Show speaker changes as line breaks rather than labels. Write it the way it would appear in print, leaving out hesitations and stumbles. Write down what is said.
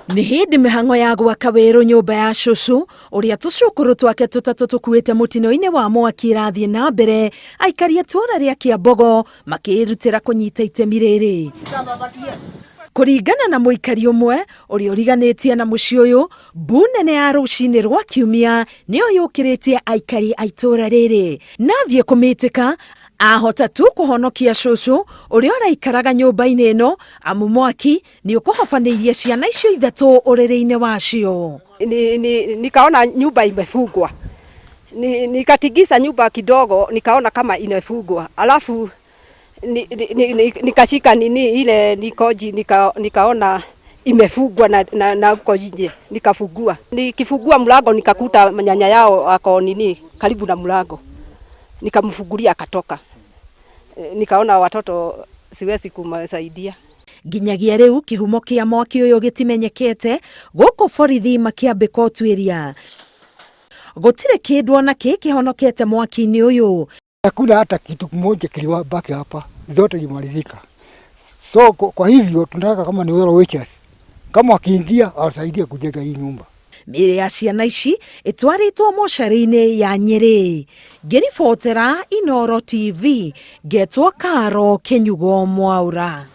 Nĩ hĩndĩ mĩhang'o ya gwaka werũ nyũmba ya cucu ũrĩa tũcukũrũ twake tũtatũ tũkuĩte mutino-ini wa Mwaki ĩrathiĩ na mbere, aikari itũra rĩa Kiambogo makĩrutĩra kũnyita itemi rĩrĩ. Kũringana na mũikari ũmwe ũrĩa ũriganĩtie na mũciĩ ũyũ, mbu nene ya rũcinĩ rwa Kiumia nĩyo yũkĩrĩtie aikari a itũra rĩrĩ, na athiĩ kũmĩtĩka ahota tu kuhonokia cucu uria araikaraga nyumba-ini ĩno, amu Mwaki nĩ ũkũhobanĩirie ciana icio ithatu ũrĩrĩ-inĩ wacio.
Nikaona nyumba imefungwa, nikatigisa nyumba kidogo, nikaona kama imefungwa, alafu nikashika ile nikoji, nikaona imefungwa na uko nje, nikafungua. Nikifungua mlango nikakuta nyanya yao ako karibu na mlango, nikamfungulia akatoka. Nikaona watoto siwezi kumsaidia.
Nginyagia riu kihumo kia mwaki uyu gitimenyekete, guku borithi makiambika ũtuĩria. Gutire kindu ona kihonokete mwaki-ini uyu.
Hakuna hata kitu kimoja kilibaki hapa, zote limalizika. So kwa hivyo tunataka kama ni wero witches, kama wakiingia awasaidie kujenga hii nyumba.
Mĩĩrĩ ya ciana ici ĩtwarĩtwo mocarĩ-inĩ ya Nyeri. Ngĩribotera Inooro TV, ngetwo Karo Kenyugo Mwaura.